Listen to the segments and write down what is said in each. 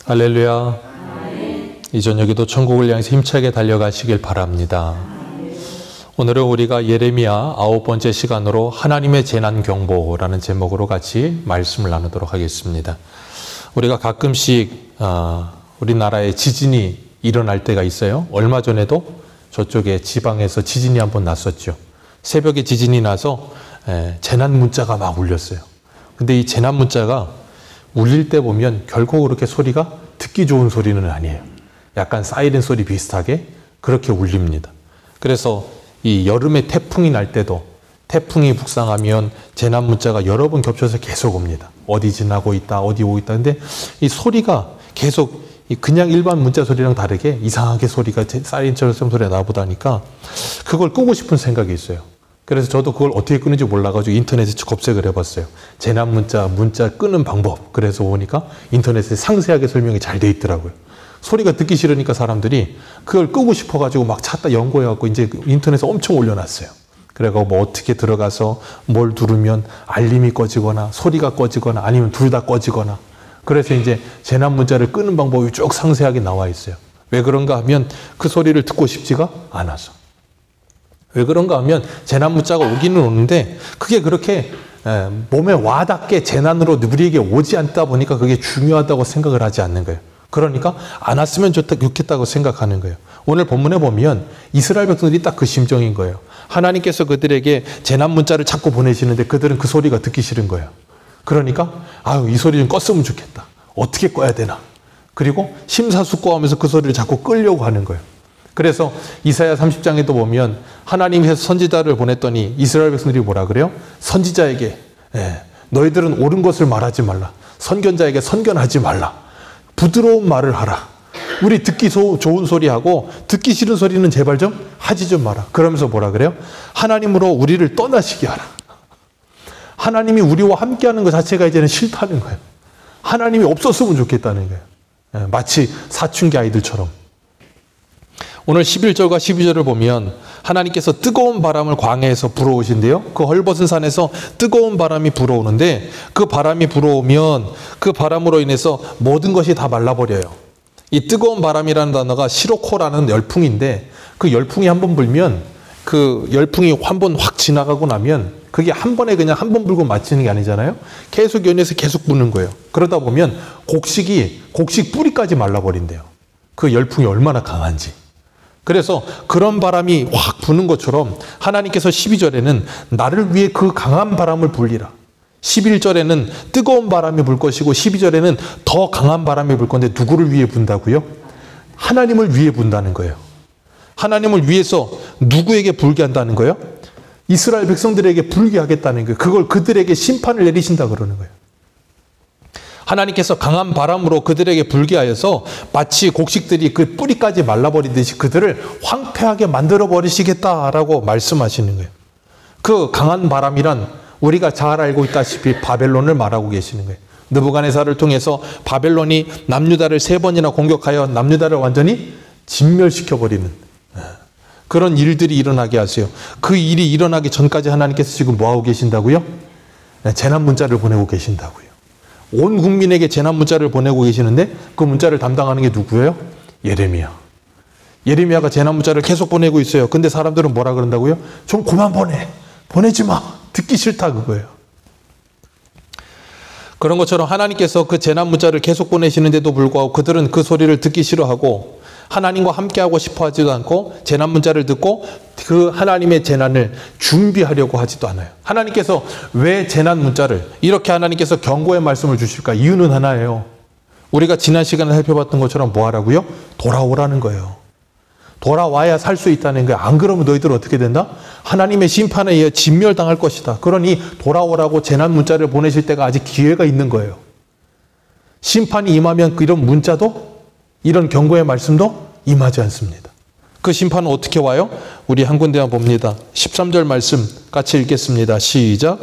할렐루야. 이 저녁에도 천국을 향해서 힘차게 달려가시길 바랍니다. 오늘은 우리가 예레미야 9번째 시간으로 하나님의 재난경보라는 제목으로 같이 말씀을 나누도록 하겠습니다. 우리가 가끔씩 우리나라에 지진이 일어날 때가 있어요. 얼마 전에도 저쪽에 지방에서 지진이 한번 났었죠. 새벽에 지진이 나서 재난 문자가 막 울렸어요. 근데 이 재난 문자가 울릴 때 보면 결코 그렇게 소리가 듣기 좋은 소리는 아니에요. 약간 사이렌 소리 비슷하게 그렇게 울립니다. 그래서 이 여름에 태풍이 날 때도 태풍이 북상하면 재난 문자가 여러 번 겹쳐서 계속 옵니다. 어디 지나고 있다, 어디 오고 있다. 근데 이 소리가 계속 그냥 일반 문자 소리랑 다르게 이상하게 소리가 사이렌처럼 소리가 나보다니까 그걸 끄고 싶은 생각이 있어요. 그래서 저도 그걸 어떻게 끄는지 몰라가지고 인터넷에 검색을 해봤어요. 재난 문자 끄는 방법. 그래서 보니까 인터넷에 상세하게 설명이 잘 돼 있더라고요. 소리가 듣기 싫으니까 사람들이 그걸 끄고 싶어가지고 막 찾다 연구해갖고 이제 인터넷에 엄청 올려놨어요. 그래서 뭐 어떻게 들어가서 뭘 누르면 알림이 꺼지거나 소리가 꺼지거나 아니면 둘 다 꺼지거나. 그래서 이제 재난 문자를 끄는 방법이 쭉 상세하게 나와 있어요. 왜 그런가 하면 그 소리를 듣고 싶지가 않아서. 왜 그런가 하면 재난 문자가 오기는 오는데 그게 그렇게 몸에 와닿게 재난으로 우리에게 오지 않다 보니까 그게 중요하다고 생각을 하지 않는 거예요. 그러니까 안 왔으면 좋겠다고 생각하는 거예요. 오늘 본문에 보면 이스라엘 백성들이 딱 그 심정인 거예요. 하나님께서 그들에게 재난 문자를 자꾸 보내시는데 그들은 그 소리가 듣기 싫은 거예요. 그러니까 이 소리 좀 껐으면 좋겠다. 어떻게 꺼야 되나. 그리고 심사숙고하면서 그 소리를 자꾸 끌려고 하는 거예요. 그래서 이사야 30장에도 보면 하나님께서 선지자를 보냈더니 이스라엘 백성들이 뭐라 그래요? 선지자에게 너희들은 옳은 것을 말하지 말라. 선견자에게 선견하지 말라. 부드러운 말을 하라. 우리 듣기 좋은 소리하고 듣기 싫은 소리는 제발 좀 하지 좀 마라. 그러면서 뭐라 그래요? 하나님으로 우리를 떠나시게 하라. 하나님이 우리와 함께하는 것 자체가 이제는 싫다는 거예요. 하나님이 없었으면 좋겠다는 거예요. 마치 사춘기 아이들처럼. 오늘 11절과 12절을 보면 하나님께서 뜨거운 바람을 광야에서 불어오신대요. 그 헐벗은 산에서 뜨거운 바람이 불어오는데 그 바람이 불어오면 그 바람으로 인해서 모든 것이 다 말라버려요. 이 뜨거운 바람이라는 단어가 시로코라는 열풍인데 그 열풍이 한번 불면 그 열풍이 한 번 확 지나가고 나면 그게 한 번에 그냥 한 번 불고 마치는 게 아니잖아요. 계속 연이어서 계속 부는 거예요. 그러다 보면 곡식 뿌리까지 말라버린대요. 그 열풍이 얼마나 강한지. 그래서 그런 바람이 확 부는 것처럼 하나님께서 12절에는 나를 위해 그 강한 바람을 불리라. 11절에는 뜨거운 바람이 불 것이고 12절에는 더 강한 바람이 불 건데 누구를 위해 분다고요? 하나님을 위해 분다는 거예요. 하나님을 위해서 누구에게 불게 한다는 거예요? 이스라엘 백성들에게 불게 하겠다는 거예요. 그걸 그들에게 심판을 내리신다 그러는 거예요. 하나님께서 강한 바람으로 그들에게 불게 하여서 마치 곡식들이 그 뿌리까지 말라버리듯이 그들을 황폐하게 만들어 버리시겠다라고 말씀하시는 거예요. 그 강한 바람이란 우리가 잘 알고 있다시피 바벨론을 말하고 계시는 거예요. 느부갓네살을 통해서 바벨론이 남유다를 3번이나 공격하여 남유다를 완전히 진멸시켜버리는 그런 일들이 일어나게 하세요. 그 일이 일어나기 전까지 하나님께서 지금 뭐하고 계신다고요? 재난 문자를 보내고 계신다고요. 온 국민에게 재난 문자를 보내고 계시는데 그 문자를 담당하는 게 누구예요? 예레미야. 예레미야가 재난 문자를 계속 보내고 있어요. 근데 사람들은 뭐라 그런다고요? 좀 그만 보내지 마. 듣기 싫다 그거예요. 그런 것처럼 하나님께서 그 재난 문자를 계속 보내시는데도 불구하고 그들은 그 소리를 듣기 싫어하고 하나님과 함께하고 싶어 하지도 않고 재난 문자를 듣고 그 하나님의 재난을 준비하려고 하지도 않아요. 하나님께서 왜 재난 문자를 이렇게 하나님께서 경고의 말씀을 주실까? 이유는 하나예요. 우리가 지난 시간에 살펴봤던 것처럼 뭐 하라고요? 돌아오라는 거예요. 돌아와야 살 수 있다는 거예요. 안 그러면 너희들은 어떻게 된다? 하나님의 심판에 의해 진멸당할 것이다. 그러니 돌아오라고 재난 문자를 보내실 때가 아직 기회가 있는 거예요. 심판이 임하면 이런 문자도 이런 경고의 말씀도 임하지 않습니다. 그 심판은 어떻게 와요? 우리 한 군데만 봅니다. 13절 말씀 같이 읽겠습니다. 시작.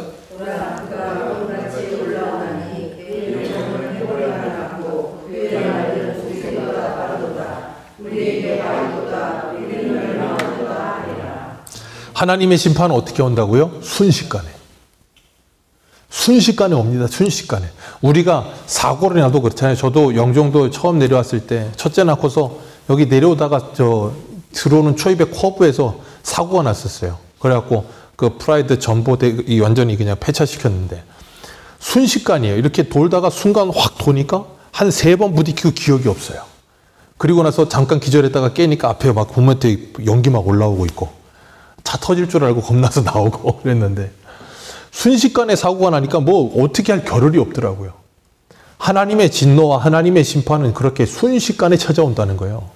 하나님의 심판은 어떻게 온다고요? 순식간에. 순식간에 옵니다. 순식간에. 우리가 사고를 나도 그렇잖아요. 저도 영종도 처음 내려왔을 때 첫째 낳고서 여기 내려오다가 들어오는 초입의 커브에서 사고가 났었어요. 그래갖고 그 프라이드 전봇대 완전히 그냥 폐차시켰는데 순식간이에요. 이렇게 돌다가 순간 확 도니까 한 3번 부딪히고 기억이 없어요. 그리고 나서 잠깐 기절했다가 깨니까 앞에 막 보면테 연기 막 올라오고 있고 차 터질 줄 알고 겁나서 나오고 그랬는데 순식간에 사고가 나니까 뭐 어떻게 할 겨를이 없더라고요. 하나님의 진노와 하나님의 심판은 그렇게 순식간에 찾아온다는 거예요.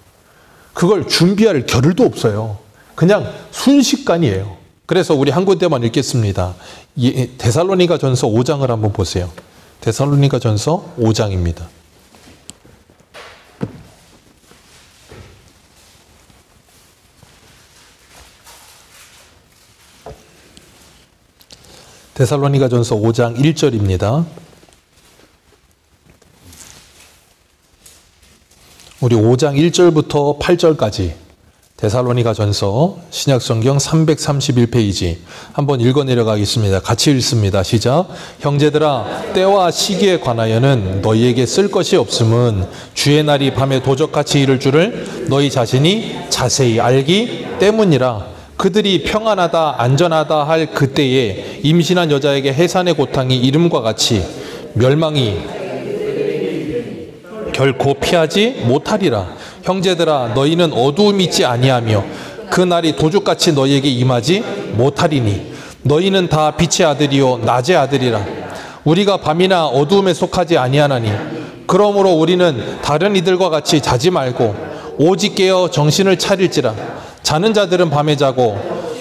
그걸 준비할 겨를도 없어요. 그냥 순식간이에요. 그래서 우리 한 군데만 읽겠습니다. 데살로니가 전서 5장을 한번 보세요. 데살로니가 전서 5장입니다. 데살로니가 전서 5장 1절입니다. 우리 5장 1절부터 8절까지 데살로니가 전서 신약성경 331페이지 한번 읽어 내려가겠습니다. 같이 읽습니다. 시작. 형제들아 때와 시기에 관하여는 너희에게 쓸 것이 없음은 주의 날이 밤에 도적같이 이를 줄을 너희 자신이 자세히 알기 때문이라. 그들이 평안하다 안전하다 할 그때에 임신한 여자에게 해산의 고통이 이름과 같이 멸망이 결코 피하지 못하리라. 형제들아 너희는 어두움 있지 아니하며 그 날이 도둑같이 너희에게 임하지 못하리니 너희는 다 빛의 아들이요 낮의 아들이라. 우리가 밤이나 어두움에 속하지 아니하나니 그러므로 우리는 다른 이들과 같이 자지 말고 오직 깨어 정신을 차릴지라. 자는 자들은 밤에 자고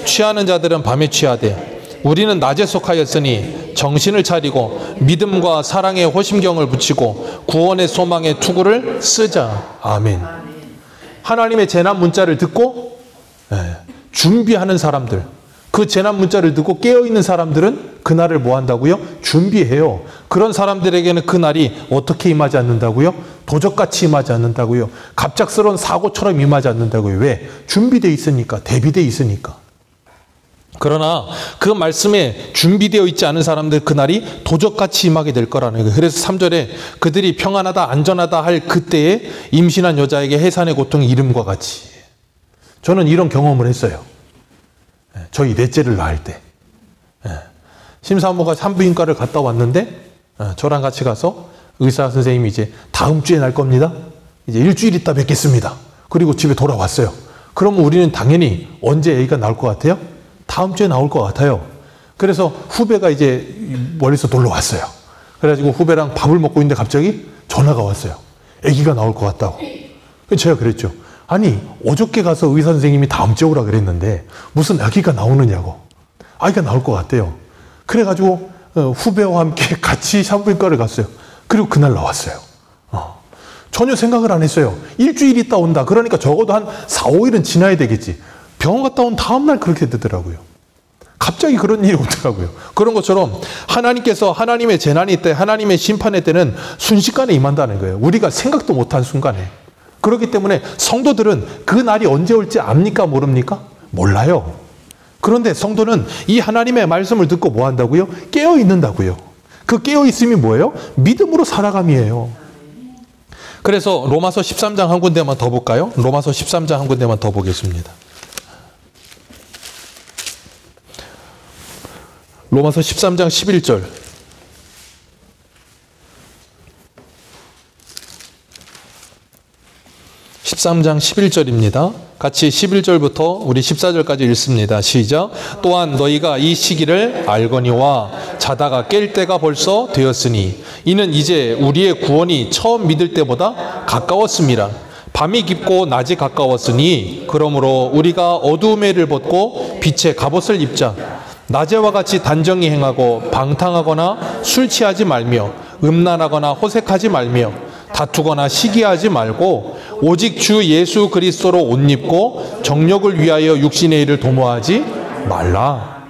취하는 자들은 밤에 취하되 우리는 낮에 속하였으니 정신을 차리고 믿음과 사랑의 호심경을 붙이고 구원의 소망의 투구를 쓰자. 아멘. 하나님의 재난 문자를 듣고 준비하는 사람들, 그 재난 문자를 듣고 깨어있는 사람들은 그날을 뭐 한다고요? 준비해요. 그런 사람들에게는 그날이 어떻게 임하지 않는다고요? 도적같이 임하지 않는다고요. 갑작스러운 사고처럼 임하지 않는다고요. 왜? 준비되어 있으니까, 대비되어 있으니까. 그러나 그 말씀에 준비되어 있지 않은 사람들 그날이 도적같이 임하게 될 거라는 거예요. 그래서 3절에 그들이 평안하다 안전하다 할 그때에 임신한 여자에게 해산의 고통이 이름과 같이. 저는 이런 경험을 했어요. 저희 넷째를 낳을 때 심사부모가 산부인과를 갔다 왔는데 저랑 같이 가서 의사 선생님이 이제 다음 주에 날 겁니다. 이제 일주일 있다 뵙겠습니다. 그리고 집에 돌아왔어요. 그러면 우리는 당연히 언제 아기가 나올 것 같아요? 다음 주에 나올 것 같아요. 그래서 후배가 이제 멀리서 놀러 왔어요. 그래가지고 후배랑 밥을 먹고 있는데 갑자기 전화가 왔어요. 아기가 나올 것 같다고. 제가 그랬죠. 아니 어저께 가서 의사 선생님이 다음 주에 오라 그랬는데 무슨 아기가 나오느냐고. 아기가 나올 것 같대요. 그래가지고 후배와 함께 같이 산부인과를 갔어요. 그리고 그날 나왔어요. 전혀 생각을 안 했어요. 일주일 있다 온다. 그러니까 적어도 한 4, 5일은 지나야 되겠지. 병원 갔다 온 다음날 그렇게 되더라고요. 갑자기 그런 일이 오더라고요. 그런 것처럼 하나님께서 하나님의 재난이 때 하나님의 심판의 때는 순식간에 임한다는 거예요. 우리가 생각도 못한 순간에. 그렇기 때문에 성도들은 그 날이 언제 올지 압니까? 모릅니까? 몰라요. 그런데 성도는 이 하나님의 말씀을 듣고 뭐 한다고요? 깨어 있는다고요. 그 깨어 있음이 뭐예요? 믿음으로 살아감이에요. 그래서 로마서 13장 한 군데만 더 볼까요? 로마서 13장 한 군데만 더 보겠습니다. 로마서 13장 11절. 13장 11절입니다. 같이 11절부터 우리 14절까지 읽습니다. 시작. 또한 너희가 이 시기를 알거니와 자다가 깰 때가 벌써 되었으니 이는 이제 우리의 구원이 처음 믿을 때보다 가까웠습니다. 밤이 깊고 낮이 가까웠으니 그러므로 우리가 어두움의 해를 벗고 빛의 갑옷을 입자. 낮에와 같이 단정히 행하고 방탕하거나 술 취하지 말며 음란하거나 호색하지 말며 다투거나 시기하지 말고 오직 주 예수 그리스도로 옷 입고 정욕을 위하여 육신의 일을 도모하지 말라.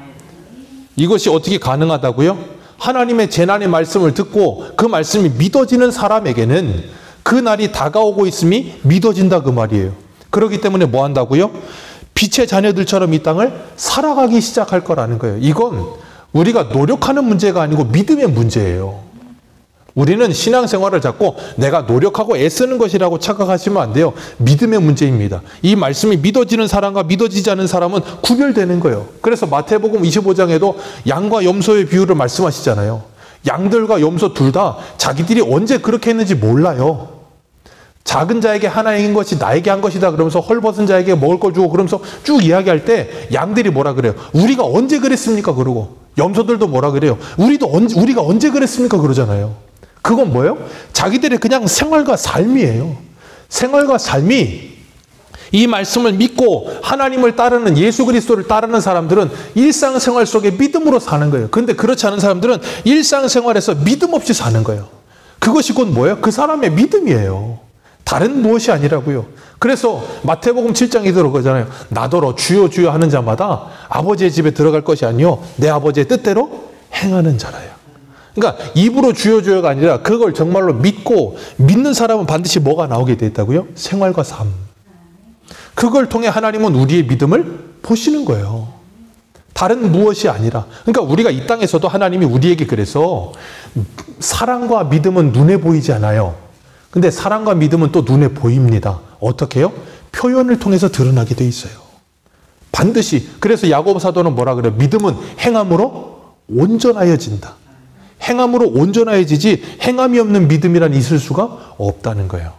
이것이 어떻게 가능하다고요? 하나님의 재난의 말씀을 듣고 그 말씀이 믿어지는 사람에게는 그 날이 다가오고 있음이 믿어진다 그 말이에요. 그렇기 때문에 뭐 한다고요? 빛의 자녀들처럼 이 땅을 살아가기 시작할 거라는 거예요. 이건 우리가 노력하는 문제가 아니고 믿음의 문제예요. 우리는 신앙생활을 자꾸 내가 노력하고 애쓰는 것이라고 착각하시면 안 돼요. 믿음의 문제입니다. 이 말씀이 믿어지는 사람과 믿어지지 않은 사람은 구별되는 거예요. 그래서 마태복음 25장에도 양과 염소의 비유를 말씀하시잖아요. 양들과 염소 둘 다 자기들이 언제 그렇게 했는지 몰라요. 작은 자에게 하나인 것이 나에게 한 것이다 그러면서 헐벗은 자에게 먹을 걸 주고 그러면서 쭉 이야기할 때 양들이 뭐라 그래요? 우리가 언제 그랬습니까? 그러고 염소들도 뭐라 그래요? 우리가 언제 그랬습니까? 그러잖아요. 그건 뭐예요? 자기들의 그냥 생활과 삶이에요. 생활과 삶이 이 말씀을 믿고 하나님을 따르는 예수 그리스도를 따르는 사람들은 일상생활 속에 믿음으로 사는 거예요. 그런데 그렇지 않은 사람들은 일상생활에서 믿음 없이 사는 거예요. 그것이 곧 뭐예요? 그 사람의 믿음이에요. 다른 무엇이 아니라고요. 그래서 마태복음 7장에 들어가잖아요. 나더러 주여 주여 하는 자마다 아버지의 집에 들어갈 것이 아니요 내 아버지의 뜻대로 행하는 자라요. 그러니까 입으로 주여 주여가 아니라 그걸 정말로 믿고 믿는 사람은 반드시 뭐가 나오게 돼 있다고요? 생활과 삶. 그걸 통해 하나님은 우리의 믿음을 보시는 거예요. 다른 무엇이 아니라. 그러니까 우리가 이 땅에서도 하나님이 우리에게 그래서 사랑과 믿음은 눈에 보이지 않아요. 근데 사랑과 믿음은 또 눈에 보입니다. 어떻게 해요? 표현을 통해서 드러나게 돼 있어요. 반드시. 그래서 야고보 사도는 뭐라 그래요? 믿음은 행함으로 온전하여진다. 행함으로 온전하여지지 행함이 없는 믿음이란 있을 수가 없다는 거예요.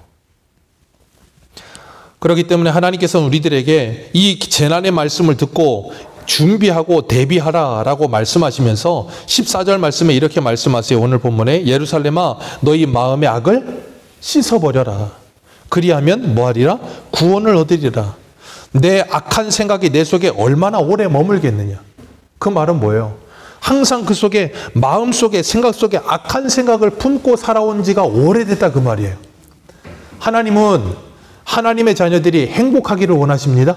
그렇기 때문에 하나님께서는 우리들에게 이 재난의 말씀을 듣고 준비하고 대비하라라고 말씀하시면서 14절 말씀에 이렇게 말씀하세요. 오늘 본문에 예루살렘아 너희 마음의 악을 씻어버려라. 그리하면 뭐하리라? 구원을 얻으리라. 내 악한 생각이 내 속에 얼마나 오래 머물겠느냐. 그 말은 뭐예요? 항상 그 속에 마음 속에 생각 속에 악한 생각을 품고 살아온 지가 오래됐다 그 말이에요. 하나님은 하나님의 자녀들이 행복하기를 원하십니다.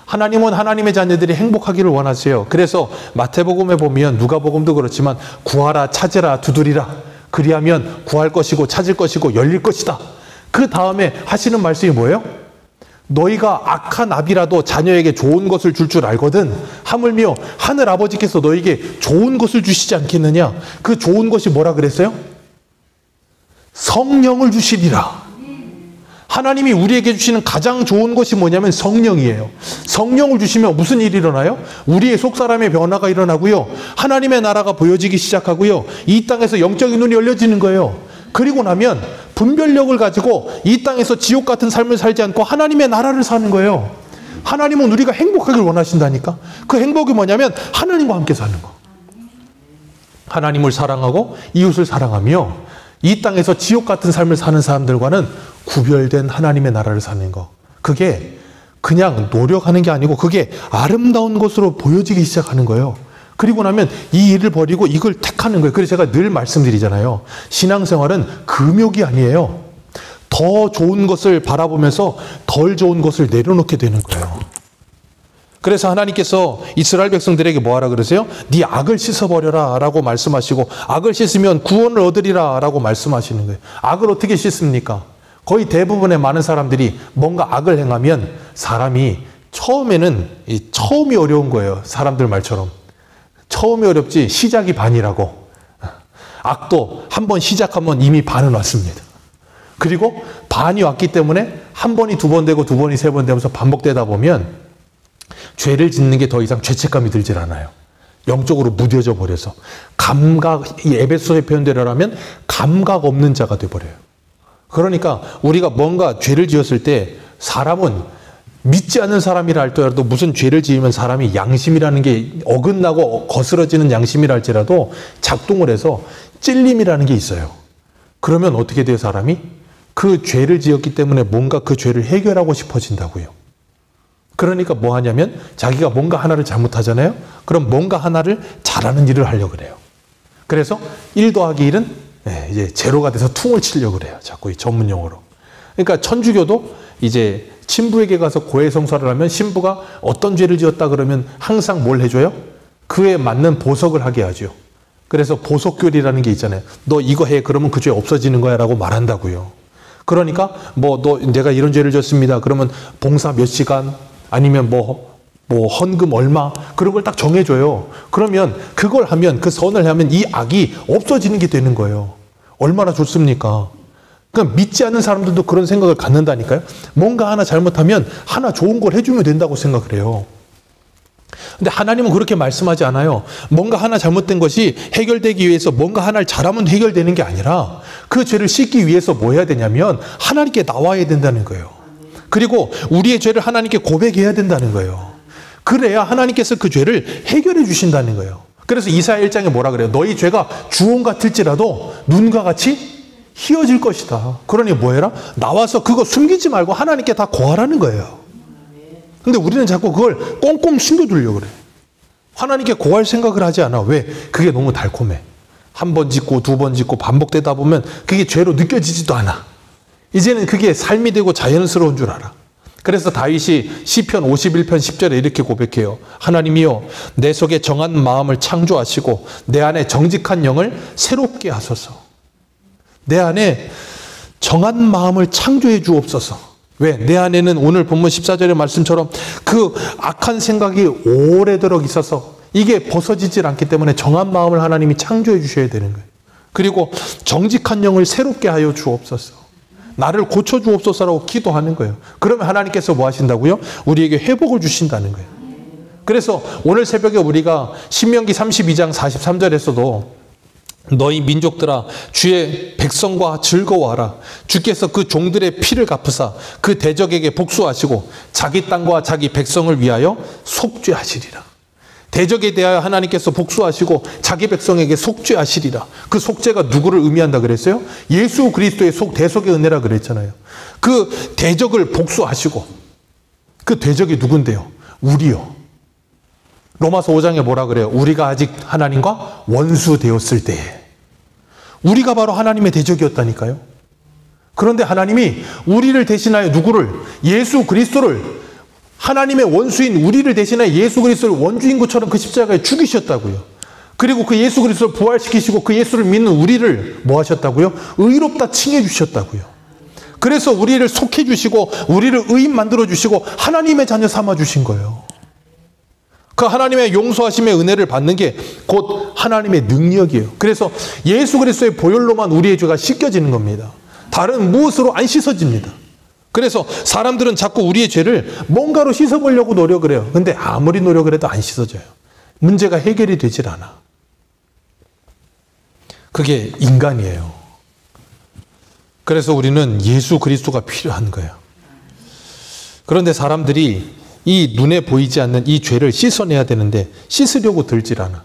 하나님은 하나님의 자녀들이 행복하기를 원하세요. 그래서 마태복음에 보면 누가복음도 그렇지만 구하라 찾으라 두드리라. 그리하면 구할 것이고 찾을 것이고 열릴 것이다. 그 다음에 하시는 말씀이 뭐예요? 너희가 악한 아비라도 자녀에게 좋은 것을 줄 줄 알거든 하물며 하늘 아버지께서 너희에게 좋은 것을 주시지 않겠느냐. 그 좋은 것이 뭐라 그랬어요? 성령을 주시리라. 하나님이 우리에게 주시는 가장 좋은 것이 뭐냐면 성령이에요. 성령을 주시면 무슨 일이 일어나요? 우리의 속사람의 변화가 일어나고요. 하나님의 나라가 보여지기 시작하고요. 이 땅에서 영적인 눈이 열려지는 거예요. 그리고 나면 분별력을 가지고 이 땅에서 지옥 같은 삶을 살지 않고 하나님의 나라를 사는 거예요. 하나님은 우리가 행복하길 원하신다니까. 그 행복이 뭐냐면 하나님과 함께 사는 거. 하나님을 사랑하고 이웃을 사랑하며 이 땅에서 지옥 같은 삶을 사는 사람들과는 구별된 하나님의 나라를 사는 거. 그게 그냥 노력하는 게 아니고 그게 아름다운 것으로 보여지기 시작하는 거예요. 그리고 나면 이 일을 버리고 이걸 택하는 거예요. 그래서 제가 늘 말씀드리잖아요. 신앙생활은 금욕이 아니에요. 더 좋은 것을 바라보면서 덜 좋은 것을 내려놓게 되는 거예요. 그래서 하나님께서 이스라엘 백성들에게 뭐하라 그러세요? 네 악을 씻어버려라 라고 말씀하시고 악을 씻으면 구원을 얻으리라 라고 말씀하시는 거예요. 악을 어떻게 씻습니까? 거의 대부분의 많은 사람들이 뭔가 악을 행하면 사람이 처음에는 처음이 어려운 거예요. 사람들 말처럼. 처음이 어렵지 시작이 반이라고. 악도 한 번 시작하면 이미 반은 왔습니다. 그리고 반이 왔기 때문에 한 번이 두 번 되고 두 번이 세 번 되면서 반복되다 보면 죄를 짓는 게 더 이상 죄책감이 들질 않아요. 영적으로 무뎌져 버려서 이 에베소서의 표현대로라면 감각 없는 자가 돼버려요. 그러니까 우리가 뭔가 죄를 지었을 때 사람은 믿지 않는 사람이라 할지라도 무슨 죄를 지으면 사람이 양심이라는 게 어긋나고 거스러지는 양심이라 할지라도 작동을 해서 찔림이라는 게 있어요. 그러면 어떻게 돼요, 사람이? 그 죄를 지었기 때문에 뭔가 그 죄를 해결하고 싶어진다고요. 그러니까 뭐 하냐면 자기가 뭔가 하나를 잘못하잖아요. 그럼 뭔가 하나를 잘하는 일을 하려고 그래요. 그래서 1 더하기 1은 이제 제로가 돼서 퉁을 치려고 그래요. 자꾸 이 전문 용어로. 그러니까 천주교도 이제 신부에게 가서 고해성사를 하면 신부가 어떤 죄를 지었다 그러면 항상 뭘 해줘요? 그에 맞는 보석을 하게 하죠. 그래서 보석교리라는 게 있잖아요. 너 이거 해 그러면 그 죄 없어지는 거야 라고 말한다고요. 그러니까 뭐 내가 이런 죄를 졌습니다. 그러면 봉사 몇 시간 아니면 뭐 뭐 헌금 얼마 그런 걸 딱 정해줘요. 그러면 그걸 하면 그 선을 하면 이 악이 없어지는 게 되는 거예요. 얼마나 좋습니까? 그러니까 믿지 않는 사람들도 그런 생각을 갖는다니까요. 뭔가 하나 잘못하면 하나 좋은 걸 해주면 된다고 생각을 해요. 근데 하나님은 그렇게 말씀하지 않아요. 뭔가 하나 잘못된 것이 해결되기 위해서 뭔가 하나를 잘하면 해결되는 게 아니라 그 죄를 씻기 위해서 뭐 해야 되냐면 하나님께 나와야 된다는 거예요. 그리고 우리의 죄를 하나님께 고백해야 된다는 거예요. 그래야 하나님께서 그 죄를 해결해 주신다는 거예요. 그래서 이사야 1장에 뭐라 그래요? 너희 죄가 주홍 같을지라도 눈과 같이 희어질 것이다. 그러니 뭐 해라? 나와서 그거 숨기지 말고 하나님께 다 고하라는 거예요. 근데 우리는 자꾸 그걸 꼼꼼 숨겨두려고 그래. 하나님께 고할 생각을 하지 않아. 왜? 그게 너무 달콤해. 한 번 짓고 두 번 짓고 반복되다 보면 그게 죄로 느껴지지도 않아. 이제는 그게 삶이 되고 자연스러운 줄 알아. 그래서 다윗이 시편 51편 10절에 이렇게 고백해요. 하나님이여 내 속에 정한 마음을 창조하시고 내 안에 정직한 영을 새롭게 하소서. 내 안에 정한 마음을 창조해 주옵소서. 왜? 내 안에는 오늘 본문 14절의 말씀처럼 그 악한 생각이 오래도록 있어서 이게 벗어지질 않기 때문에 정한 마음을 하나님이 창조해 주셔야 되는 거예요. 그리고 정직한 영을 새롭게 하여 주옵소서. 나를 고쳐 주옵소서라고 기도하는 거예요. 그러면 하나님께서 뭐 하신다고요? 우리에게 회복을 주신다는 거예요. 그래서 오늘 새벽에 우리가 신명기 32장 43절에서도 너희 민족들아 주의 백성과 즐거워하라. 주께서 그 종들의 피를 갚으사 그 대적에게 복수하시고 자기 땅과 자기 백성을 위하여 속죄하시리라. 대적에 대하여 하나님께서 복수하시고 자기 백성에게 속죄하시리라. 그 속죄가 누구를 의미한다 그랬어요? 예수 그리스도의 대속의 은혜라 그랬잖아요. 그 대적을 복수하시고 그 대적이 누군데요? 우리요. 로마서 5장에 뭐라 그래요? 우리가 아직 하나님과 원수 되었을 때에. 우리가 바로 하나님의 대적이었다니까요. 그런데 하나님이 우리를 대신하여 누구를? 예수 그리스도를, 하나님의 원수인 우리를 대신하여 예수 그리스도를 원주인 것처럼 그 십자가에 죽이셨다고요. 그리고 그 예수 그리스도를 부활시키시고 그 예수를 믿는 우리를 뭐 하셨다고요? 의롭다 칭해 주셨다고요. 그래서 우리를 속해 주시고 우리를 의인 만들어 주시고 하나님의 자녀 삼아 주신 거예요. 그 하나님의 용서하심의 은혜를 받는 게 곧 하나님의 능력이에요. 그래서 예수 그리스도의 보혈로만 우리의 죄가 씻겨지는 겁니다. 다른 무엇으로 안 씻어집니다. 그래서 사람들은 자꾸 우리의 죄를 뭔가로 씻어보려고 노력을 해요. 근데 아무리 노력을 해도 안 씻어져요. 문제가 해결이 되질 않아. 그게 인간이에요. 그래서 우리는 예수 그리스도가 필요한 거예요. 그런데 사람들이 이 눈에 보이지 않는 이 죄를 씻어내야 되는데 씻으려고 들질 않아.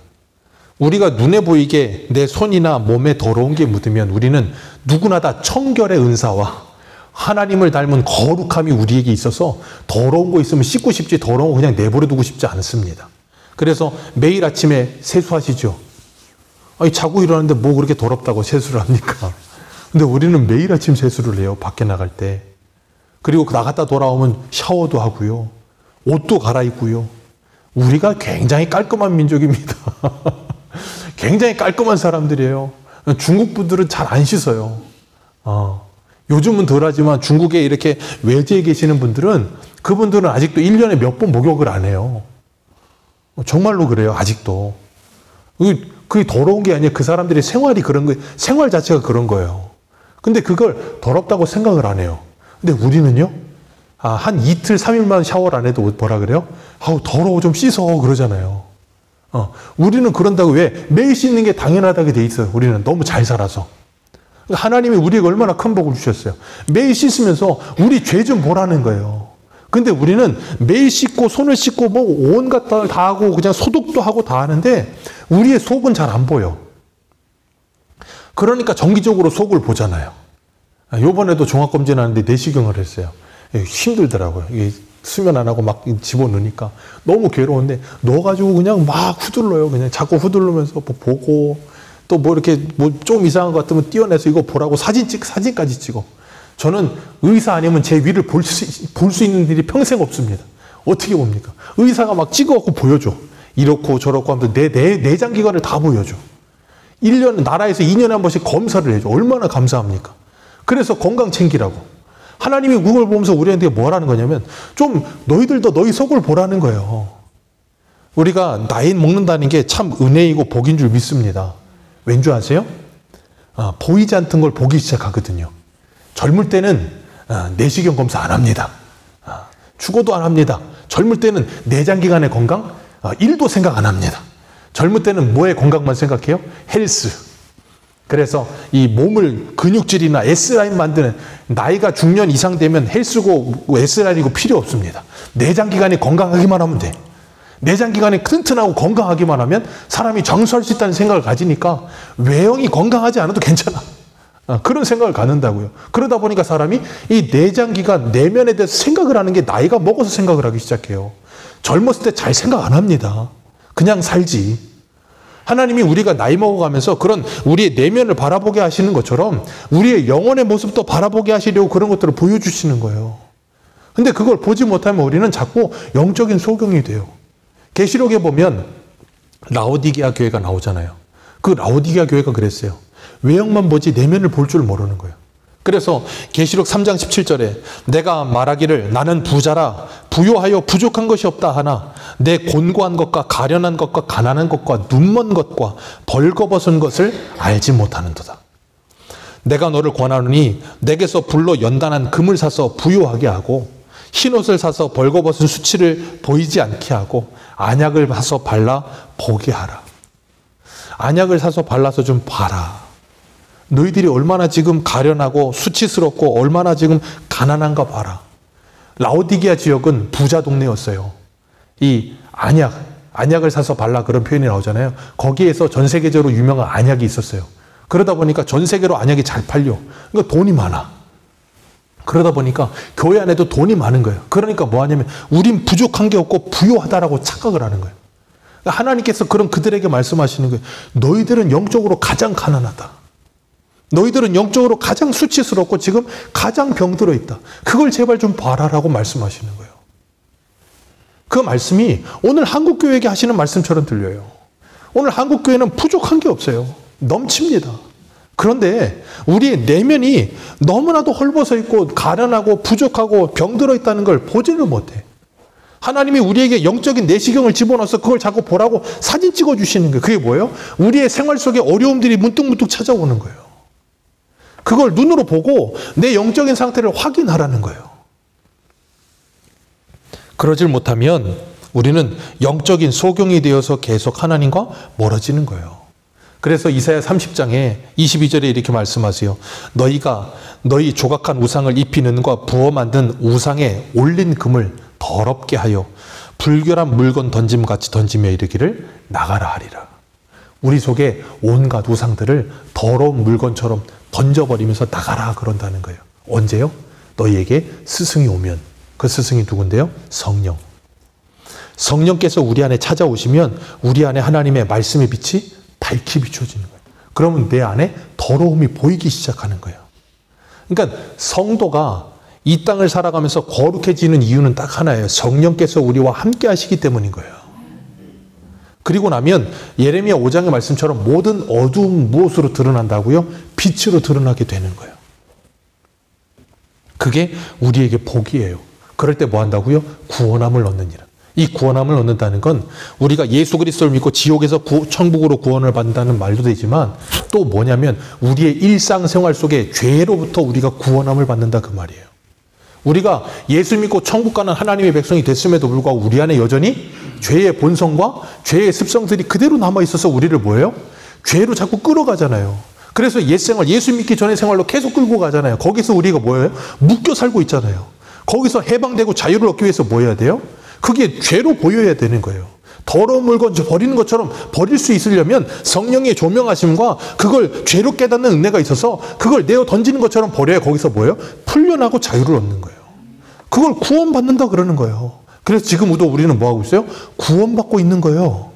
우리가 눈에 보이게 내 손이나 몸에 더러운 게 묻으면 우리는 누구나 다 청결의 은사와 하나님을 닮은 거룩함이 우리에게 있어서 더러운 거 있으면 씻고 싶지 더러운 거 그냥 내버려 두고 싶지 않습니다. 그래서 매일 아침에 세수하시죠. 아니, 자고 일어났는데 뭐 그렇게 더럽다고 세수를 합니까? 근데 우리는 매일 아침 세수를 해요. 밖에 나갈 때. 그리고 나갔다 돌아오면 샤워도 하고요. 옷도 갈아입고요. 우리가 굉장히 깔끔한 민족입니다. 굉장히 깔끔한 사람들이에요. 중국 분들은 잘 안 씻어요. 요즘은 덜하지만 중국에 이렇게 외지에 계시는 분들은 그분들은 아직도 1년에 몇 번 목욕을 안 해요. 정말로 그래요. 아직도. 그게 더러운 게 아니에요. 그 사람들의 생활이 그런 거예요. 생활 자체가 그런 거예요. 근데 그걸 더럽다고 생각을 안 해요. 근데 우리는요. 한 이틀, 3일만 샤워를 안 해도 뭐라 그래요? 아우, 더러워, 좀 씻어. 그러잖아요. 우리는 그런다고 왜? 매일 씻는 게 당연하다게 돼 있어요. 우리는 너무 잘 살아서. 하나님이 우리에게 얼마나 큰 복을 주셨어요. 매일 씻으면서 우리 죄 좀 보라는 거예요. 근데 우리는 매일 씻고 손을 씻고 뭐 온갖 다 하고 그냥 소독도 하고 다 하는데 우리의 속은 잘 안 보여. 그러니까 정기적으로 속을 보잖아요. 요번에도 종합검진하는데 내시경을 했어요. 힘들더라고요. 이게 수면 안 하고 막 집어넣으니까 너무 괴로운데 넣어가지고 그냥 막 후들러요. 그냥 자꾸 후들르면서 뭐 보고 또 뭐 이렇게 뭐 좀 이상한 것 같으면 띄어내서 이거 보라고 사진까지 찍어. 저는 의사 아니면 제 위를 볼 수 있는 일이 평생 없습니다. 어떻게 봅니까? 의사가 막 찍어갖고 보여줘. 이렇고 저렇고 하면서 내 내장기관을 다 보여줘. 1년, 나라에서 2년에 한 번씩 검사를 해줘. 얼마나 감사합니까? 그래서 건강 챙기라고. 하나님이 그걸 보면서 우리한테 뭐라는 거냐면 좀 너희들도 너희 속을 보라는 거예요. 우리가 나이 먹는다는 게 참 은혜이고 복인 줄 믿습니다. 왠 줄 아세요? 보이지 않던 걸 보기 시작하거든요. 젊을 때는 내시경 검사 안 합니다. 죽어도 안 합니다. 젊을 때는 내장기관의 건강 1도 생각 안 합니다. 젊을 때는 뭐의 건강만 생각해요? 헬스. 그래서 이 몸을 근육질이나 S라인 만드는, 나이가 중년 이상 되면 헬스고 S라인이고 필요 없습니다. 내장기관이 건강하기만 하면 돼. 내장기관이 튼튼하고 건강하기만 하면 사람이 장수할 수 있다는 생각을 가지니까 외형이 건강하지 않아도 괜찮아. 그런 생각을 갖는다고요. 그러다 보니까 사람이 이 내장기관, 내면에 대해서 생각을 하는 게 나이가 먹어서 생각을 하기 시작해요. 젊었을 때 잘 생각 안 합니다. 그냥 살지. 하나님이 우리가 나이 먹어가면서 그런 우리의 내면을 바라보게 하시는 것처럼 우리의 영혼의 모습도 바라보게 하시려고 그런 것들을 보여주시는 거예요. 근데 그걸 보지 못하면 우리는 자꾸 영적인 소경이 돼요. 계시록에 보면 라오디게아 교회가 나오잖아요. 그 라오디게아 교회가 그랬어요. 외형만 보지 내면을 볼 줄 모르는 거예요. 그래서 계시록 3장 17절에 내가 말하기를 나는 부자라 부요하여 부족한 것이 없다 하나 내 곤고한 것과 가련한 것과 가난한 것과 눈먼 것과 벌거벗은 것을 알지 못하는도다. 내가 너를 권하노니 내게서 불로 연단한 금을 사서 부요하게 하고 흰옷을 사서 벌거벗은 수치를 보이지 않게 하고 안약을 사서 발라 보게 하라. 안약을 사서 발라서 좀 봐라. 너희들이 얼마나 지금 가련하고 수치스럽고 얼마나 지금 가난한가 봐라. 라오디게아 지역은 부자 동네였어요. 이 안약을 사서 발라 그런 표현이 나오잖아요. 거기에서 전 세계적으로 유명한 안약이 있었어요. 그러다 보니까 전 세계로 안약이 잘 팔려. 그러니까 돈이 많아. 그러다 보니까 교회 안에도 돈이 많은 거예요. 그러니까 뭐 하냐면 우린 부족한 게 없고 부요하다라고 착각을 하는 거예요. 그러니까 하나님께서 그런 그들에게 말씀하시는 거예요. 너희들은 영적으로 가장 가난하다. 너희들은 영적으로 가장 수치스럽고 지금 가장 병들어 있다. 그걸 제발 좀 봐라라고 말씀하시는 거예요. 그 말씀이 오늘 한국교회에게 하시는 말씀처럼 들려요. 오늘 한국교회는 부족한 게 없어요. 넘칩니다. 그런데 우리의 내면이 너무나도 헐벗어 있고 가련하고 부족하고 병들어 있다는 걸 보지를 못해. 하나님이 우리에게 영적인 내시경을 집어넣어서 그걸 자꾸 보라고 사진 찍어주시는 거예요. 그게 뭐예요? 우리의 생활 속에 어려움들이 문득문득 찾아오는 거예요. 그걸 눈으로 보고 내 영적인 상태를 확인하라는 거예요. 그러질 못하면 우리는 영적인 소경이 되어서 계속 하나님과 멀어지는 거예요. 그래서 이사야 30장에 22절에 이렇게 말씀하세요. 너희가 너희 조각한 우상을 입히는 과 부어 만든 우상에 올린 금을 더럽게 하여 불결한 물건 던짐같이 던지며 이르기를 나가라 하리라. 우리 속에 온갖 우상들을 더러운 물건처럼 던져버리면서 나가라 그런다는 거예요. 언제요? 너희에게 스승이 오면. 그 스승이 누군데요? 성령. 성령께서 우리 안에 찾아오시면 우리 안에 하나님의 말씀의 빛이 밝히 비춰지는 거예요. 그러면 내 안에 더러움이 보이기 시작하는 거예요. 그러니까 성도가 이 땅을 살아가면서 거룩해지는 이유는 딱 하나예요. 성령께서 우리와 함께 하시기 때문인 거예요. 그리고 나면 예레미야 5장의 말씀처럼 모든 어두움 무엇으로 드러난다고요? 빛으로 드러나게 되는 거예요. 그게 우리에게 복이에요. 그럴 때 뭐 한다고요? 구원함을 얻느니라. 이 구원함을 얻는다는 건 우리가 예수 그리스도를 믿고 지옥에서 천국으로 구원을 받는다는 말도 되지만 또 뭐냐면 우리의 일상생활 속에 죄로부터 우리가 구원함을 받는다 그 말이에요. 우리가 예수 믿고 천국 가는 하나님의 백성이 됐음에도 불구하고 우리 안에 여전히 죄의 본성과 죄의 습성들이 그대로 남아있어서 우리를 뭐예요? 죄로 자꾸 끌어가잖아요. 그래서 옛생활, 예수 믿기 전의 생활로 계속 끌고 가잖아요. 거기서 우리가 뭐예요? 묶여 살고 있잖아요. 거기서 해방되고 자유를 얻기 위해서 뭐 해야 돼요? 그게 죄로 보여야 되는 거예요. 더러운 물건 버리는 것처럼 버릴 수 있으려면 성령의 조명하심과 그걸 죄로 깨닫는 은혜가 있어서 그걸 내어 던지는 것처럼 버려야 거기서 뭐예요? 풀려나고 자유를 얻는 거예요. 그걸 구원받는다 그러는 거예요. 그래서 지금도 우리는 뭐 하고 있어요? 구원받고 있는 거예요.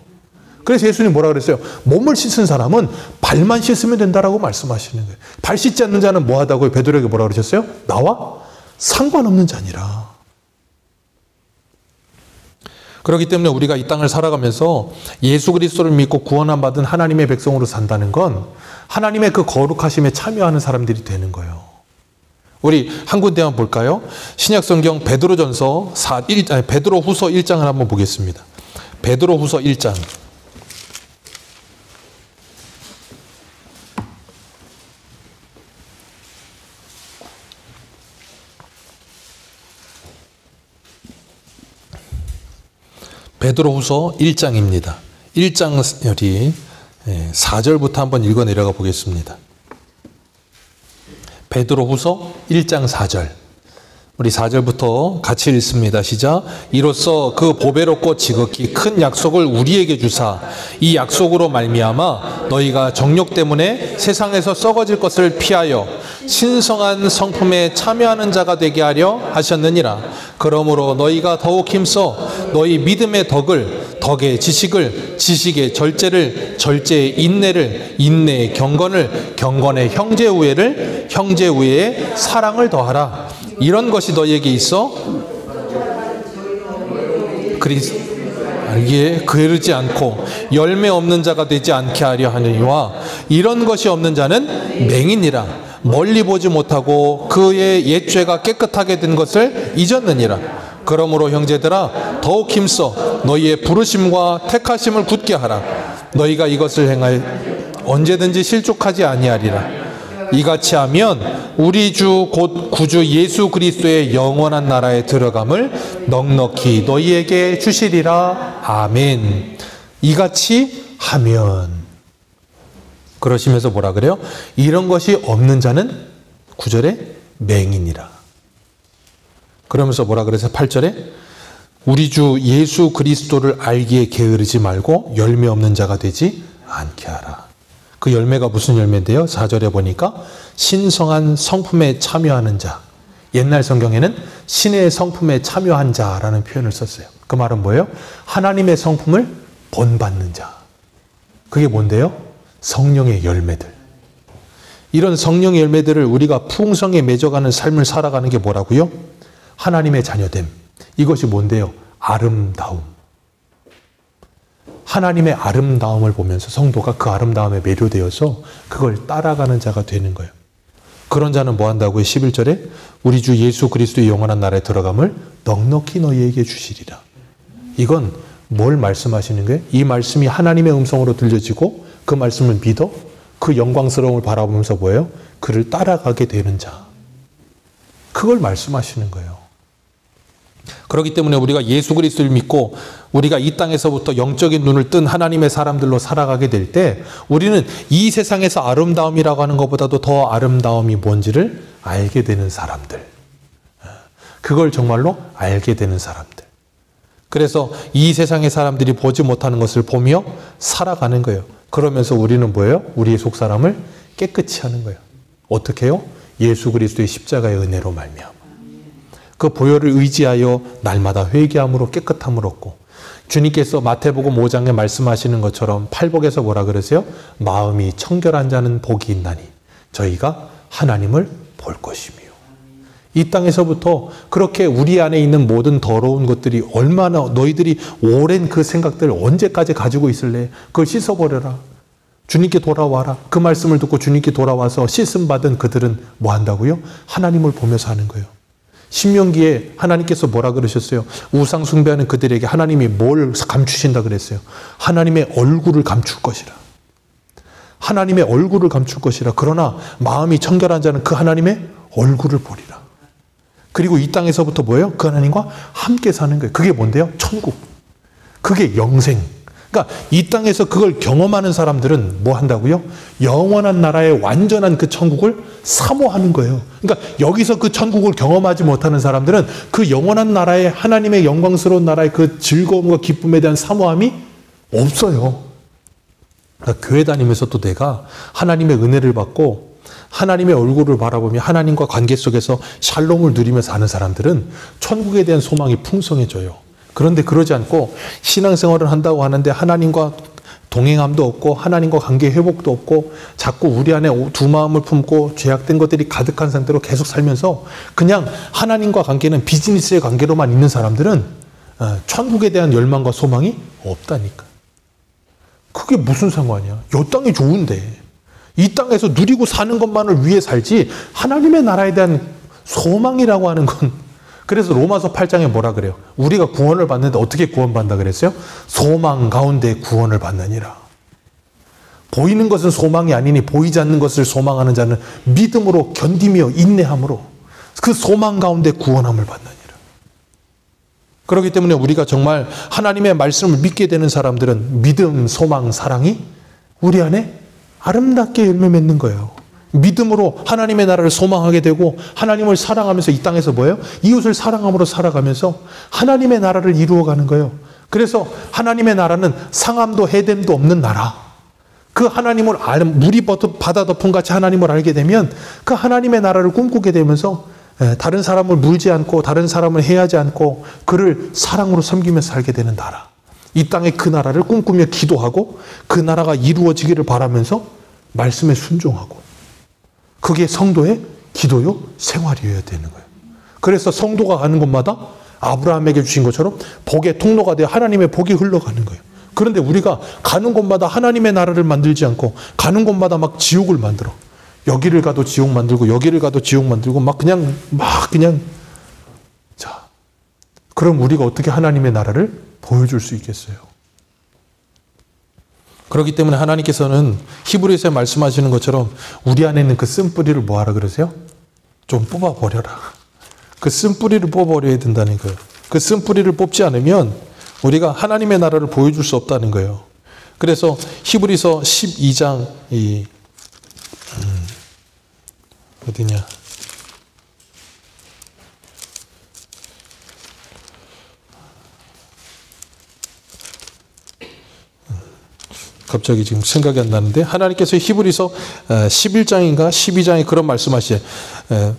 그래서 예수님 뭐라 그랬어요? 몸을 씻은 사람은 발만 씻으면 된다라고 말씀하시는 거예요. 발 씻지 않는 자는 뭐 하다고 베드로에게 뭐라 그러셨어요? 나와 상관없는 자니라. 그렇기 때문에 우리가 이 땅을 살아가면서 예수 그리스도를 믿고 구원함 받은 하나님의 백성으로 산다는 건 하나님의 그 거룩하심에 참여하는 사람들이 되는 거예요. 우리 한 군데만 볼까요? 신약성경 베드로전서 베드로후서 1장을 한번 보겠습니다. 베드로후서 1장. 베드로후서 1장입니다. 1장열이 4절부터 한번 읽어 내려가 보겠습니다. 베드로후서 1장 4절. 우리 4절부터 같이 읽습니다. 시작. 이로써 그 보배롭고 지극히 큰 약속을 우리에게 주사 이 약속으로 말미암아 너희가 정욕 때문에 세상에서 썩어질 것을 피하여 신성한 성품에 참여하는 자가 되게 하려 하셨느니라. 그러므로 너희가 더욱 힘써 너희 믿음의 덕을, 덕의 지식을, 지식의 절제를, 절제의 인내를, 인내의 경건을, 경건의 형제 우애를, 형제 우애에 사랑을 더하라. 이런 것이 너희에게 있어 알기에 게으르지 않고 열매 없는 자가 되지 않게 하려 하느니와 이런 것이 없는 자는 맹인이라. 멀리 보지 못하고 그의 옛죄가 깨끗하게 된 것을 잊었느니라. 그러므로 형제들아 더욱 힘써 너희의 부르심과 택하심을 굳게 하라. 너희가 이것을 행하여 언제든지 실족하지 아니하리라. 이같이 하면 우리 주 곧 구주 예수 그리스도의 영원한 나라에 들어감을 넉넉히 너희에게 주시리라. 아멘. 이같이 하면, 그러시면서 뭐라 그래요? 이런 것이 없는 자는 9절에 맹인이라. 그러면서 뭐라 그래서 8절에 우리 주 예수 그리스도를 알기에 게으르지 말고 열매 없는 자가 되지 않게 하라. 그 열매가 무슨 열매인데요? 4절에 보니까 신성한 성품에 참여하는 자. 옛날 성경에는 신의 성품에 참여한 자라는 표현을 썼어요. 그 말은 뭐예요? 하나님의 성품을 본받는 자. 그게 뭔데요? 성령의 열매들. 이런 성령의 열매들을 우리가 풍성에 맺어가는 삶을 살아가는 게 뭐라고요? 하나님의 자녀됨. 이것이 뭔데요? 아름다움. 하나님의 아름다움을 보면서 성도가 그 아름다움에 매료되어서 그걸 따라가는 자가 되는 거예요. 그런 자는 뭐 한다고요? 11절에 우리 주 예수 그리스도의 영원한 나라에 들어감을 넉넉히 너희에게 주시리라. 이건 뭘 말씀하시는 거예요? 이 말씀이 하나님의 음성으로 들려지고 그 말씀을 믿어 그 영광스러움을 바라보면서 뭐예요? 그를 따라가게 되는 자. 그걸 말씀하시는 거예요. 그렇기 때문에 우리가 예수 그리스도를 믿고 우리가 이 땅에서부터 영적인 눈을 뜬 하나님의 사람들로 살아가게 될 때 우리는 이 세상에서 아름다움이라고 하는 것보다도 더 아름다움이 뭔지를 알게 되는 사람들. 그걸 정말로 알게 되는 사람들. 그래서 이 세상의 사람들이 보지 못하는 것을 보며 살아가는 거예요. 그러면서 우리는 뭐예요? 우리의 속사람을 깨끗이 하는 거예요. 어떻게 해요? 예수 그리스도의 십자가의 은혜로 말미암아. 그 보혈을 의지하여 날마다 회개함으로 깨끗함을 얻고, 주님께서 마태복음 5장에 말씀하시는 것처럼 팔복에서 뭐라 그러세요? 마음이 청결한 자는 복이 있나니 저희가 하나님을 볼 것이며. 이 땅에서부터 그렇게 우리 안에 있는 모든 더러운 것들이 얼마나, 너희들이 오랜 그 생각들을 언제까지 가지고 있을래? 그걸 씻어버려라. 주님께 돌아와라. 그 말씀을 듣고 주님께 돌아와서 씻음받은 그들은 뭐 한다고요? 하나님을 보면서 하는 거예요. 신명기에 하나님께서 뭐라 그러셨어요? 우상 숭배하는 그들에게 하나님이 뭘 감추신다 그랬어요? 하나님의 얼굴을 감출 것이라. 하나님의 얼굴을 감출 것이라. 그러나 마음이 청결한 자는 그 하나님의 얼굴을 보리라. 그리고 이 땅에서부터 뭐예요? 그 하나님과 함께 사는 거예요. 그게 뭔데요? 천국. 그게 영생. 그러니까 이 땅에서 그걸 경험하는 사람들은 뭐 한다고요? 영원한 나라의 완전한 그 천국을 사모하는 거예요. 그러니까 여기서 그 천국을 경험하지 못하는 사람들은 그 영원한 나라의 하나님의 영광스러운 나라의 그 즐거움과 기쁨에 대한 사모함이 없어요. 그러니까 교회 다니면서 또 내가 하나님의 은혜를 받고 하나님의 얼굴을 바라보며 하나님과 관계 속에서 샬롬을 누리며 사는 사람들은 천국에 대한 소망이 풍성해져요. 그런데 그러지 않고 신앙생활을 한다고 하는데 하나님과 동행함도 없고 하나님과 관계 회복도 없고 자꾸 우리 안에 두 마음을 품고 죄악된 것들이 가득한 상태로 계속 살면서 그냥 하나님과 관계는 비즈니스의 관계로만 있는 사람들은 천국에 대한 열망과 소망이 없다니까. 그게 무슨 상관이야? 이 땅이 좋은데 이 땅에서 누리고 사는 것만을 위해 살지 하나님의 나라에 대한 소망이라고 하는 건 그래서 로마서 8장에 뭐라 그래요? 우리가 구원을 받는데 어떻게 구원받는다 그랬어요? 소망 가운데 구원을 받느니라. 보이는 것은 소망이 아니니 보이지 않는 것을 소망하는 자는 믿음으로 견디며 인내함으로 그 소망 가운데 구원함을 받느니라. 그렇기 때문에 우리가 정말 하나님의 말씀을 믿게 되는 사람들은 믿음, 소망, 사랑이 우리 안에 아름답게 열매 맺는 거예요. 믿음으로 하나님의 나라를 소망하게 되고 하나님을 사랑하면서 이 땅에서 뭐예요? 이웃을 사랑함으로 살아가면서 하나님의 나라를 이루어가는 거예요. 그래서 하나님의 나라는 상함도 해됨도 없는 나라. 그 하나님을 물이 바다 덮음 같이 하나님을 알게 되면 그 하나님의 나라를 꿈꾸게 되면서 다른 사람을 물지 않고 다른 사람을 해하지 않고 그를 사랑으로 섬기면서 살게 되는 나라. 이 땅에 그 나라를 꿈꾸며 기도하고 그 나라가 이루어지기를 바라면서 말씀에 순종하고 그게 성도의 기도요 생활이어야 되는 거예요. 그래서 성도가 가는 곳마다 아브라함에게 주신 것처럼 복의 통로가 되어 하나님의 복이 흘러가는 거예요. 그런데 우리가 가는 곳마다 하나님의 나라를 만들지 않고 가는 곳마다 막 지옥을 만들어. 여기를 가도 지옥 만들고 여기를 가도 지옥 만들고 막 그냥 자, 그럼 우리가 어떻게 하나님의 나라를 보여줄 수 있겠어요? 그렇기 때문에 하나님께서는 히브리서에 말씀하시는 것처럼 우리 안에 있는 그 쓴뿌리를 뭐하라 그러세요? 좀 뽑아버려라. 그 쓴뿌리를 뽑아버려야 된다는 거예요. 그 쓴뿌리를 뽑지 않으면 우리가 하나님의 나라를 보여줄 수 없다는 거예요. 그래서 히브리서 12장 어디냐? 갑자기 지금 생각이 안 나는데 하나님께서 히브리서 11장인가 12장에 그런 말씀하시죠.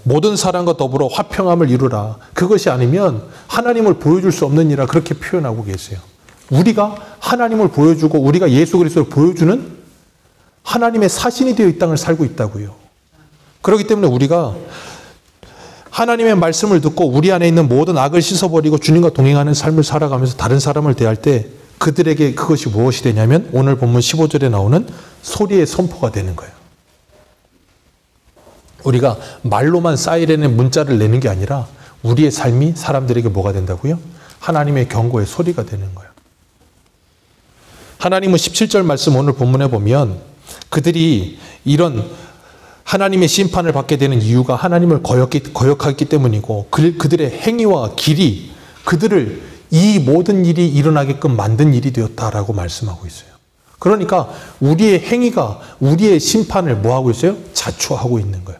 모든 사람과 더불어 화평함을 이루라. 그것이 아니면 하나님을 보여줄 수 없느니라 그렇게 표현하고 계세요. 우리가 하나님을 보여주고 우리가 예수 그리스도를 보여주는 하나님의 사신이 되어 이 땅을 살고 있다고요. 그렇기 때문에 우리가 하나님의 말씀을 듣고 우리 안에 있는 모든 악을 씻어버리고 주님과 동행하는 삶을 살아가면서 다른 사람을 대할 때 그들에게 그것이 무엇이 되냐면 오늘 본문 15절에 나오는 소리의 선포가 되는 거예요. 우리가 말로만 사이렌의 문자를 내는 게 아니라 우리의 삶이 사람들에게 뭐가 된다고요? 하나님의 경고의 소리가 되는 거예요. 하나님은 17절 말씀 오늘 본문에 보면 그들이 이런 하나님의 심판을 받게 되는 이유가 하나님을 거역하기 때문이고 그들의 행위와 길이 그들을 이 모든 일이 일어나게끔 만든 일이 되었다라고 말씀하고 있어요. 그러니까 우리의 행위가 우리의 심판을 뭐하고 있어요? 자초하고 있는 거예요.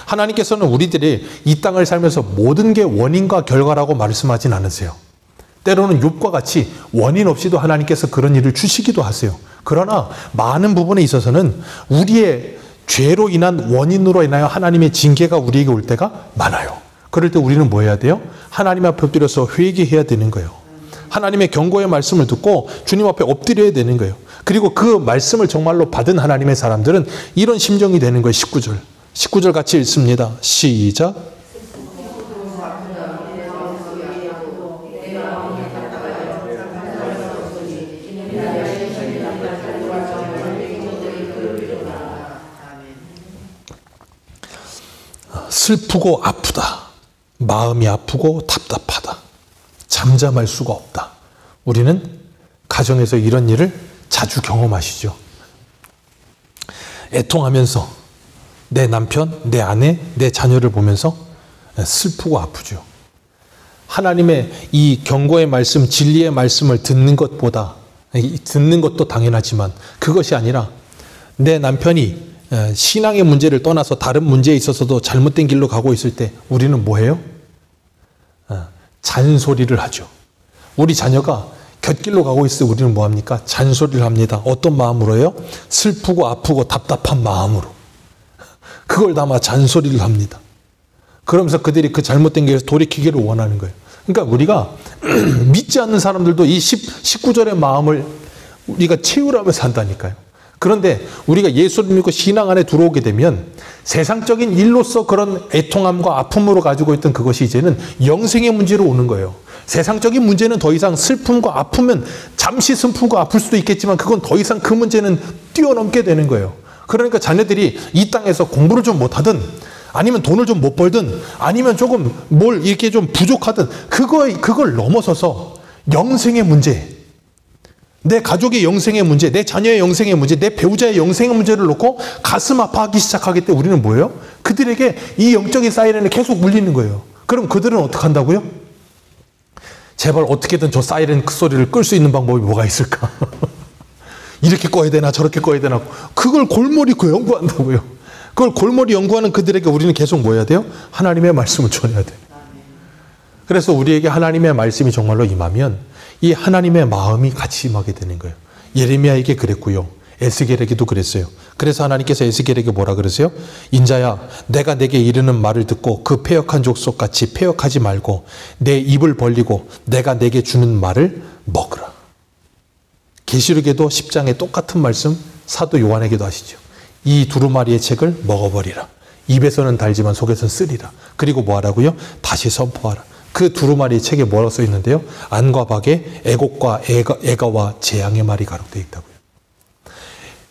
하나님께서는 우리들이 이 땅을 살면서 모든 게 원인과 결과라고 말씀하진 않으세요. 때로는 욥과 같이 원인 없이도 하나님께서 그런 일을 주시기도 하세요. 그러나 많은 부분에 있어서는 우리의 죄로 인한 원인으로 인하여 하나님의 징계가 우리에게 올 때가 많아요. 그럴 때 우리는 뭐 해야 돼요? 하나님 앞에 엎드려서 회개해야 되는 거예요. 하나님의 경고의 말씀을 듣고 주님 앞에 엎드려야 되는 거예요. 그리고 그 말씀을 정말로 받은 하나님의 사람들은 이런 심정이 되는 거예요. 19절. 19절 같이 읽습니다. 시작. 슬프고 아프다. 마음이 아프고 답답하다. 잠잠할 수가 없다. 우리는 가정에서 이런 일을 자주 경험하시죠. 애통하면서 내 남편, 내 아내, 내 자녀를 보면서 슬프고 아프죠. 하나님의 이 경고의 말씀, 진리의 말씀을 듣는 것보다 듣는 것도 당연하지만 그것이 아니라 내 남편이 신앙의 문제를 떠나서 다른 문제에 있어서도 잘못된 길로 가고 있을 때 우리는 뭐해요? 잔소리를 하죠. 우리 자녀가 곁길로 가고 있을 때 우리는 뭐합니까? 잔소리를 합니다. 어떤 마음으로요? 슬프고 아프고 답답한 마음으로. 그걸 담아 잔소리를 합니다. 그러면서 그들이 그 잘못된 길에서 돌이키기를 원하는 거예요. 그러니까 우리가 믿지 않는 사람들도 이 19절의 마음을 우리가 채우라면서 한다니까요. 그런데 우리가 예수를 믿고 신앙 안에 들어오게 되면 세상적인 일로서 그런 애통함과 아픔으로 가지고 있던 그것이 이제는 영생의 문제로 오는 거예요. 세상적인 문제는 더 이상 슬픔과 아프면 잠시 슬프고 아플 수도 있겠지만 그건 더 이상 그 문제는 뛰어넘게 되는 거예요. 그러니까 자녀들이 이 땅에서 공부를 좀 못하든 아니면 돈을 좀 못 벌든, 아니면 조금 뭘 이렇게 좀 부족하든, 그걸 넘어서서 영생의 문제, 내 가족의 영생의 문제, 내 자녀의 영생의 문제, 내 배우자의 영생의 문제를 놓고 가슴 아파하기 시작하기 때문에 우리는 뭐예요? 그들에게 이 영적인 사이렌을 계속 울리는 거예요. 그럼 그들은 어떻게 한다고요? 제발 어떻게든 저 사이렌 소리를 끌 수 있는 방법이 뭐가 있을까? 이렇게 꺼야 되나 저렇게 꺼야 되나, 그걸 골머리 연구한다고요. 그걸 골머리 연구하는 그들에게 우리는 계속 뭐 해야 돼요? 하나님의 말씀을 전해야 돼요. 그래서 우리에게 하나님의 말씀이 정말로 임하면 이 하나님의 마음이 같이 임하게 되는 거예요. 예레미야에게 그랬고요. 에스겔에게도 그랬어요. 그래서 하나님께서 에스겔에게 뭐라 그러세요? 인자야, 내가 내게 이르는 말을 듣고 그 패역한 족속같이 패역하지 말고 내 입을 벌리고 내가 내게 주는 말을 먹으라. 계시록에도 10장에 똑같은 말씀 사도 요한에게도 하시죠. 이 두루마리의 책을 먹어버리라. 입에서는 달지만 속에서는 쓰리라. 그리고 뭐 하라고요? 다시 선포하라. 그 두루마리의 책에 뭐라고 써 있는데요? 안과 박에 애곡과 애가와 재앙의 말이 가록되어 있다고요.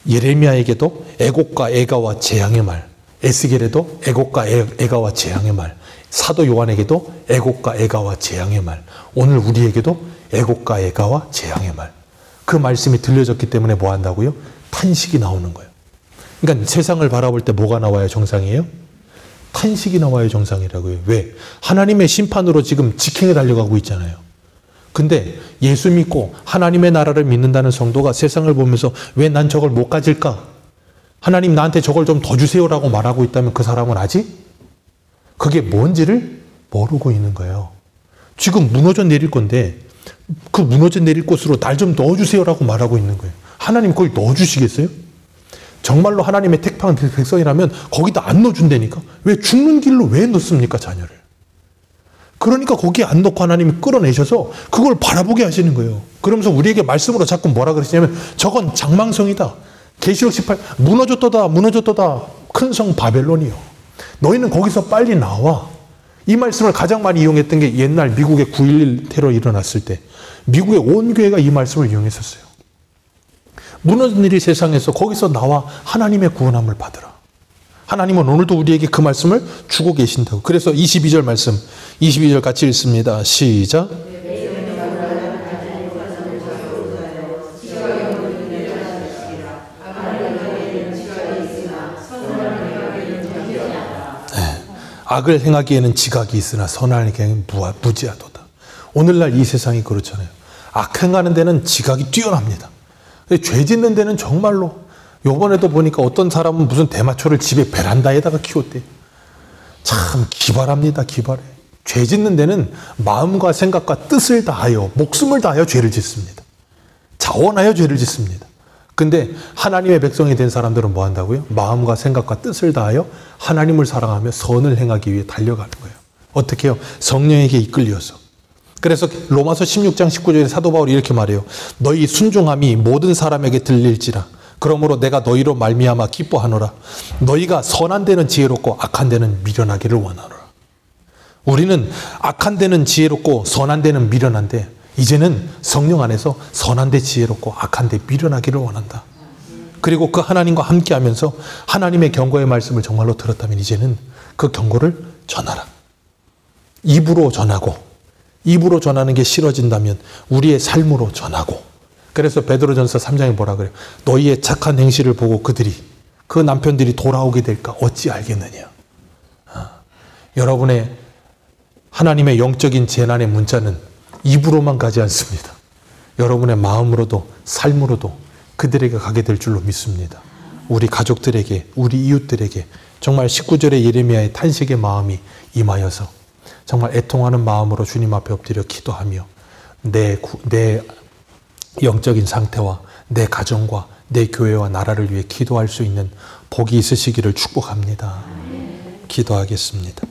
예레미야에게도 애곡과 애가와 재앙의 말, 에스겔에도 애곡과 애가와 재앙의 말, 사도 요한에게도 애곡과 애가와 재앙의 말, 오늘 우리에게도 애곡과 애가와 재앙의 말. 그 말씀이 들려졌기 때문에 뭐 한다고요? 탄식이 나오는 거예요. 그러니까 세상을 바라볼 때 뭐가 나와야 정상이에요? 탄식이 나와야 정상이라고요. 왜? 하나님의 심판으로 지금 직행에 달려가고 있잖아요. 근데 예수 믿고 하나님의 나라를 믿는다는 성도가 세상을 보면서 왜 난 저걸 못 가질까? 하나님 나한테 저걸 좀 더 주세요라고 말하고 있다면 그 사람은 아직 그게 뭔지를 모르고 있는 거예요. 지금 무너져 내릴 건데 그 무너져 내릴 곳으로 날 좀 넣어주세요라고 말하고 있는 거예요. 하나님 거기 넣어주시겠어요? 정말로 하나님의 택한 백성이라면 거기다 안 넣어준다니까. 왜 죽는 길로 왜 넣습니까, 자녀를? 그러니까 거기에 안 넣고 하나님이 끌어내셔서 그걸 바라보게 하시는 거예요. 그러면서 우리에게 말씀으로 자꾸 뭐라 그러시냐면 저건 장망성이다. 계시록 18 무너졌도다 무너졌도다 큰 성 바벨론이요. 너희는 거기서 빨리 나와. 이 말씀을 가장 많이 이용했던 게 옛날 미국의 9.11 테러 일어났을 때 미국의 온 교회가 이 말씀을 이용했었어요. 무너진 일이 세상에서 거기서 나와 하나님의 구원함을 받으라. 하나님은 오늘도 우리에게 그 말씀을 주고 계신다고. 그래서 22절 말씀, 22절 같이 읽습니다. 시작. 악을 행하기에는 지각이 있으나 선하기에는 무지하도다. 오늘날 이 세상이 그렇잖아요. 악 행하는 데는 지각이 뛰어납니다. 죄 짓는 데는 정말로, 요번에도 보니까 어떤 사람은 무슨 대마초를 집에 베란다에다가 키웠대. 참 기발합니다. 기발해. 죄 짓는 데는 마음과 생각과 뜻을 다하여 목숨을 다하여 죄를 짓습니다. 자원하여 죄를 짓습니다. 근데 하나님의 백성이 된 사람들은 뭐 한다고요? 마음과 생각과 뜻을 다하여 하나님을 사랑하며 선을 행하기 위해 달려가는 거예요. 어떻게 해요? 성령에게 이끌려서. 그래서 로마서 16장 19절에 사도 바울이 이렇게 말해요. 너희 순종함이 모든 사람에게 들릴지라. 그러므로 내가 너희로 말미암아 기뻐하노라. 너희가 선한 데는 지혜롭고 악한 데는 미련하기를 원하노라. 우리는 악한 데는 지혜롭고 선한 데는 미련한데 이제는 성령 안에서 선한 데 지혜롭고 악한 데 미련하기를 원한다. 그리고 그 하나님과 함께하면서 하나님의 경고의 말씀을 정말로 들었다면 이제는 그 경고를 전하라. 입으로 전하고, 입으로 전하는 게 싫어진다면 우리의 삶으로 전하고. 그래서 베드로전서 3장에 뭐라 그래요? 너희의 착한 행실을 보고 그 남편들이 돌아오게 될까 어찌 알겠느냐. 여러분의 하나님의 영적인 재난의 문자는 입으로만 가지 않습니다. 여러분의 마음으로도 삶으로도 그들에게 가게 될 줄로 믿습니다. 우리 가족들에게, 우리 이웃들에게 정말 19절의 예레미야의 탄식의 마음이 임하여서 정말 애통하는 마음으로 주님 앞에 엎드려 기도하며 내 영적인 상태와 내 가정과 내 교회와 나라를 위해 기도할 수 있는 복이 있으시기를 축복합니다. 기도하겠습니다.